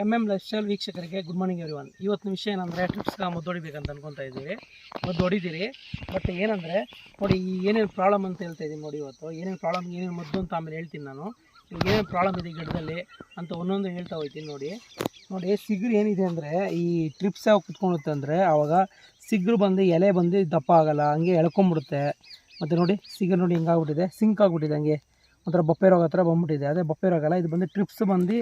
Life style ವೀಕ್ಷಕರಿಗೆ good morning everyone. ಇವತ್ತಿನ ವಿಷಯ ಏನಂದರೆ ಟ್ರಿಪ್ಸ್ಗೆ ಮದ್ದು ಹೊಡಿಬೇಕಂತ ಅನ್ಕೊತಾ ಇದ್ದೀವಿ. ಮದ್ದು ಹೊಡಿತೀರಿ, ಬಟ್ ಏನಂದರೆ ನೋಡಿ ಏನೇನು ಪ್ರಾಬ್ಲಮ್ ಅಂತ ಹೇಳ್ತಾ ಇದ್ದೀನಿ ನೋಡಿ. ಇವತ್ತು ಏನೇನು ಪ್ರಾಬ್ಲಮ್, ಏನೇನು ಮದ್ದು ಅಂತ ಆಮೇಲೆ ಹೇಳ್ತೀನಿ ನಾನು. ಇವಾಗ ಏನೇನು ಪ್ರಾಬ್ಲಮ್ ಇದೆ ಗಿಡದಲ್ಲಿ ಅಂತ ಒಂದೊಂದು ಹೇಳ್ತಾ ಹೋಗ್ತೀನಿ ನೋಡಿ. ಸಿಗ್ರು ಏನಿದೆ ಅಂದರೆ ಈ ಟ್ರಿಪ್ಸ್ ಯಾವಾಗ ಕುತ್ಕೊಳ್ಳುತ್ತೆ ಅಂದರೆ ಆವಾಗ ಸಿಗ್ರು ಬಂದು ಎಲೆ ಬಂದು ದಪ್ಪ ಆಗೋಲ್ಲ, ಹಂಗೆ ಎಳ್ಕೊಂಬಿಡುತ್ತೆ. ಮತ್ತು ನೋಡಿ ಸಿಗ್ರು ನೋಡಿ ಹಿಂಗಾಗ್ಬಿಟ್ಟಿದೆ, ಸಿಂಕ್ ಆಗಿಬಿಟ್ಟಿದೆ, ಹಂಗೆ ಒಂಥರ ಬೊಪ್ಪೆ ರೋಗ ಹತ್ರ ಬಂದ್ಬಿಟ್ಟಿದೆ. ಅದೇ ಬೊಪ್ಪೆ ರೋಗ ಅಲ್ಲ, ಇದು ಬಂದು ಟ್ರಿಪ್ಸ್ ಬಂದು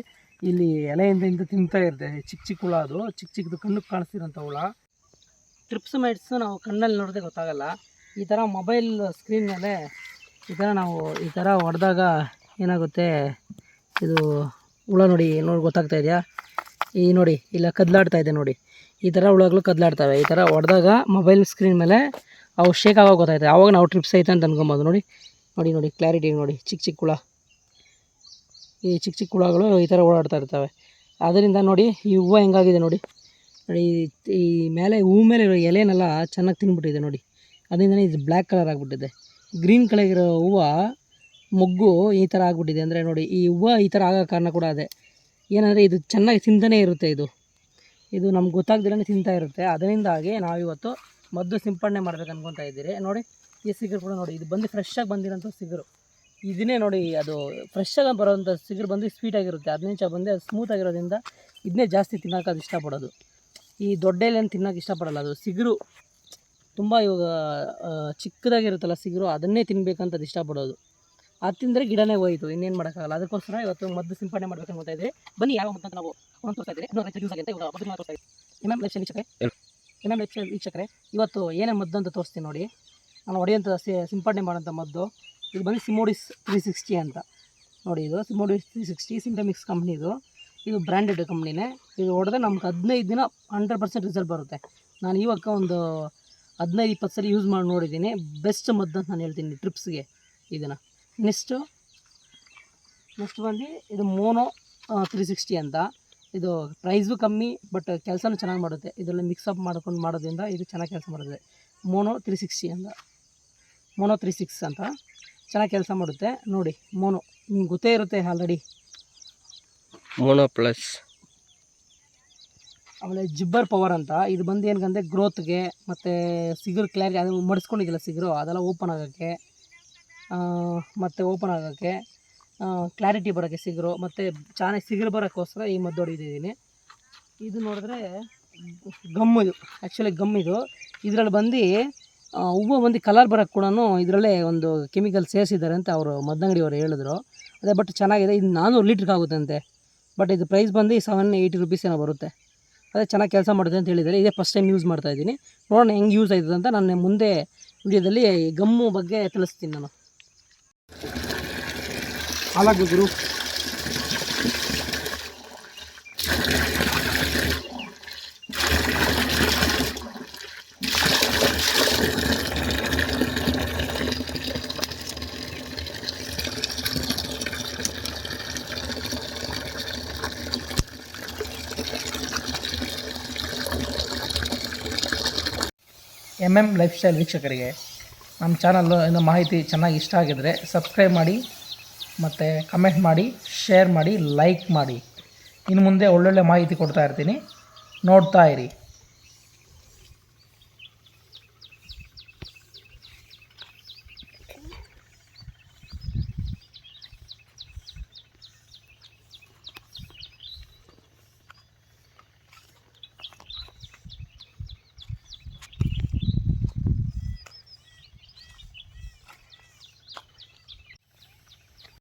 ಇಲ್ಲಿ ಎಲೆಯಿಂದ ತಿಂತಾ ಇರುತ್ತೆ. ಚಿಕ್ಕ ಚಿಕ್ಕ ಹುಳ, ಅದು ಚಿಕ್ಕ ಚಿಕ್ಕದು ಕಣ್ಣಿಗೆ ಕಾಣಿಸ್ತಿರೋಂಥ ಹುಳ. ಟ್ರಿಪ್ಸ್ ಮೈಟ್ಸ್ ನಾವು ಕಣ್ಣಲ್ಲಿ ನೋಡಿದ್ರೆ ಗೊತ್ತಾಗಲ್ಲ. ಈ ಥರ ಮೊಬೈಲ್ ಸ್ಕ್ರೀನ್ ಮೇಲೆ ಈ ಥರ ಹೊಡೆದಾಗ ಏನಾಗುತ್ತೆ, ಇದು ಹುಳ ನೋಡಿ ಗೊತ್ತಾಗ್ತಾ ಇದೆಯಾ? ಈ ನೋಡಿ ಇಲ್ಲ ಕದಲಾಡ್ತಾ ಇದೆ ನೋಡಿ, ಈ ಥರ ಹುಳಗಳು ಕದಲಾಡ್ತವೆ. ಈ ಥರ ಹೊಡೆದಾಗ ಮೊಬೈಲ್ ಸ್ಕ್ರೀನ್ ಮೇಲೆ ಅವು ಶೇಕ್ ಆಗೋಗಿ ಗೊತ್ತಾಯ್ತದೆ, ಆವಾಗ ನಾವು ಟ್ರಿಪ್ಸ್ ಐತೆ ಅಂತ ಅನ್ಕೊಬೋದು. ನೋಡಿ ಕ್ಲಾರಿಟಿ ನೋಡಿ, ಚಿಕ್ಕ ಚಿಕ್ಕ ಹುಳ, ಈ ಚಿಕ್ಕ ಚಿಕ್ಕ ಹುಳಗಳು ಈ ಥರ ಓಡಾಡ್ತಾ ಇರ್ತವೆ. ಅದರಿಂದ ನೋಡಿ ಈ ಹೂವು ಹೆಂಗಾಗಿದೆ ನೋಡಿ. ಈ ಮೇಲೆ ಹೂವು ಮೇಲೆ ಇರೋ ಎಲೆನೆಲ್ಲ ಚೆನ್ನಾಗಿ ತಿಂದ್ಬಿಟ್ಟಿದೆ ನೋಡಿ. ಅದರಿಂದನೇ ಇದು ಬ್ಲ್ಯಾಕ್ ಕಲರ್ ಆಗಿಬಿಟ್ಟಿದೆ. ಗ್ರೀನ್ ಕಲರ್ ಇರೋ ಹೂವು ಮೊಗ್ಗು ಈ ಥರ ಆಗಿಬಿಟ್ಟಿದೆ. ಅಂದರೆ ನೋಡಿ ಈ ಹೂವು ಈ ಥರ ಆಗೋ ಕಾರಣ ಕೂಡ ಅದೇ. ಏನಂದರೆ ಇದು ಚೆನ್ನಾಗಿ ತಿಂತಾನೇ ಇರುತ್ತೆ, ಇದು ನಮ್ಗೆ ಗೊತ್ತಾಗ್ದಿರೇ ತಿಂತಾ ಇರುತ್ತೆ. ಅದರಿಂದಾಗಿ ನಾವಿವತ್ತು ಮದ್ದು ಸಿಂಪಡಣೆ ಮಾಡ್ಬೇಕು ಅನ್ಕೊತಾ ಇದ್ದೀರಿ. ನೋಡಿ ಈ ಸಿಗರು ಕೂಡ ನೋಡಿ, ಇದು ಬಂದು ಫ್ರೆಶ್ಶಾಗಿ ಬಂದಿರೋಂಥ ಸಿಗರು. ಇದನ್ನೇ ನೋಡಿ, ಅದು ಫ್ರೆಶ್ಶಾಗಿ ಬರೋವಂಥ ಸಿಗರು ಬಂದು ಸ್ವೀಟಾಗಿರುತ್ತೆ. 15 ಬಂದು ಅದು ಸ್ಮೂತಾಗಿರೋದ್ರಿಂದ ಇದನ್ನೇ ಜಾಸ್ತಿ ತಿನ್ನೋಕೆ ಅದು ಇಷ್ಟಪಡೋದು. ಈ ದೊಡ್ಡ ಎಲೆಯನ್ನು ತಿನ್ನೋಕೆ ಇಷ್ಟಪಡೋಲ್ಲ. ಅದು ಸಿಗರು ತುಂಬ ಇವಾಗ ಚಿಕ್ಕದಾಗಿರುತ್ತಲ್ಲ ಸಿಗರು, ಅದನ್ನೇ ತಿನ್ನಬೇಕಂತ ಅದು ಇಷ್ಟಪಡೋದು. ಅದು ತಿಂದರೆ ಗಿಡನೇ ಹೋಯಿತು, ಇನ್ನೇನು ಮಾಡೋಕ್ಕಾಗಲ್ಲ. ಅದಕ್ಕೋಸ್ಕರ ಇವತ್ತು ಮದ್ದು ಸಿಂಪಡಣೆ ಮಾಡಬೇಕು ಅನ್ಕೊತಾ ಇದ್ದೀವಿ. ಬನ್ನಿ ಯಾವ ಮದ್ದು ಅಂತ ನಾವು ತೋರಿಸ್ತಾ ಇದ್ದೀವಿ. ಯೂಸ್ ಆಗುತ್ತೆ ಇವಾಗ ಮದ್ದು ತೋರಿಸ್ತಾ ಇದ್ದೀವಿ. ಲೈಫ್ ಸ್ಟೈಲ್ ವೀಕ್ಷಕರೇ, ಇವತ್ತು ಏನೇನು ಮದ್ದು ಅಂತ ತೋರಿಸ್ತೀನಿ ನೋಡಿ. ನಾನು ಹೊಡೆಯೋಂಥ ಸಿಂಪಡಣೆ ಮಾಡೋಂಥ ಮದ್ದು ಇದು ಬಂದು ಸಿಮೋಡಿಸ್ 360 ಅಂತ ನೋಡಿ. ಇದು ಸಿಮೋಡಿಸ್ 360 ಸಿಂಟಮಿಕ್ಸ್ ಕಂಪ್ನಿದು. ಇದು ಬ್ರ್ಯಾಂಡೆಡ್ ಕಂಪ್ನಿನೇ. ಇದು ಹೊಡೆದ್ರೆ ನಮ್ಗೆ 15 ದಿನ 100% ರಿಸಲ್ಟ್ ಬರುತ್ತೆ. ನಾನು ಇವಾಗ ಒಂದು 15-20 ಸಲ ಯೂಸ್ ಮಾಡಿ ನೋಡಿದ್ದೀನಿ. ಬೆಸ್ಟ್ ಮದ್ದು ಅಂತ ನಾನು ಹೇಳ್ತೀನಿ ಟ್ರಿಪ್ಸ್ಗೆ ಇದನ್ನು. ನೆಕ್ಸ್ಟ್ ಬಂದು ಇದು ಮೋನೋ 360 ಅಂತ. ಇದು ಪ್ರೈಸು ಕಮ್ಮಿ, ಬಟ್ ಕೆಲಸನೂ ಚೆನ್ನಾಗಿ ಮಾಡುತ್ತೆ. ಇದರಲ್ಲಿ ಮಿಕ್ಸಪ್ ಮಾಡ್ಕೊಂಡು ಮಾಡೋದ್ರಿಂದ ಇದು ಚೆನ್ನಾಗಿ ಕೆಲಸ ಮಾಡುತ್ತೆ. ಮೋನೋ 360 ಅಂತ ಚೆನ್ನಾಗಿ ಕೆಲಸ ಮಾಡುತ್ತೆ ನೋಡಿ. ನಿಮ್ಗೆ ಗೊತ್ತೇ ಇರುತ್ತೆ ಆಲ್ರೆಡಿ. Mono plus. ಆಮೇಲೆ ಜಿಬ್ಬರ್ ಪವರ್ ಅಂತ. ಇದು ಬಂದು ಏನಂದರೆ ಗ್ರೋತ್ಗೆ ಮತ್ತು ಸಿಗರು ಕ್ಲಾರಿಟಿ, ಅದು ಮಡಿಸ್ಕೊಂಡಿದ್ದಿಲ್ಲ ಸಿಗರು ಅದೆಲ್ಲ ಓಪನ್ ಆಗೋಕ್ಕೆ ಕ್ಲಾರಿಟಿ ಬರೋಕ್ಕೆ ಸಿಗರು, ಮತ್ತು ಚೆನ್ನಾಗಿ ಸಿಗರು ಬರೋಕ್ಕೋಸ್ಕರ ಈ ಮದ್ದು ಹೊಡಿತಿದ್ದೀನಿ. ಇದು ನೋಡಿದ್ರೆ ಗಮ್, ಇದು ಆ್ಯಕ್ಚುಲಿ ಗಮ್. ಇದರಲ್ಲಿ ಬಂದು ಹೂವು ಬಂದು ಕಲರ್ ಬರೋಕ್ಕೆ ಕೂಡ ಇದರಲ್ಲೇ ಒಂದು ಕೆಮಿಕಲ್ ಸೇರಿಸಿದ್ದಾರೆ ಅಂತ ಅವರು ಮದ್ದಂಗಡಿಯವರು ಹೇಳಿದ್ರು. ಅದೇ ಬಟ್ ಚೆನ್ನಾಗಿದೆ. ಇದು 400 ಲೀಟ್ರಿಗೆ ಆಗುತ್ತಂತೆ. ಬಟ್ ಇದು ಪ್ರೈಸ್ ಬಂದು 780 ರೂಪೀಸ್ ಏನೋ ಬರುತ್ತೆ. ಅದೇ ಚೆನ್ನಾಗಿ ಕೆಲಸ ಮಾಡುತ್ತೆ ಅಂತ ಹೇಳಿದ್ದಾರೆ. ಇದೇ ಫಸ್ಟ್ ಟೈಮ್ ಯೂಸ್ ಮಾಡ್ತಾಯಿದ್ದೀನಿ. ನೋಡೋಣ ಹೆಂಗೆ ಯೂಸ್ ಆಯ್ತದೆ ಅಂತ ನಾನು ಮುಂದೆ ವಿಡಿಯೋದಲ್ಲಿ ಗಮ್ಮು ಬಗ್ಗೆ ತಿಳಿಸ್ತೀನಿ. ನಾನು ಹಾಲಾಗು ಗುರು. ಲೈಫ್ ಸ್ಟೈಲ್ ವೀಕ್ಷಕರಿಗೆ ನಮ್ಮ ಚಾನಲ್ಲು ಮಾಹಿತಿ ಚೆನ್ನಾಗಿ ಇಷ್ಟ ಆಗಿದರೆ ಸಬ್ಸ್ಕ್ರೈಬ್ ಮಾಡಿ, ಮತ್ತು ಕಮೆಂಟ್ ಮಾಡಿ, ಶೇರ್ ಮಾಡಿ, ಲೈಕ್ ಮಾಡಿ. ಇನ್ನು ಮುಂದೆ ಒಳ್ಳೊಳ್ಳೆ ಮಾಹಿತಿ ಕೊಡ್ತಾ ಇರ್ತೀನಿ, ನೋಡ್ತಾ ಇರಿ.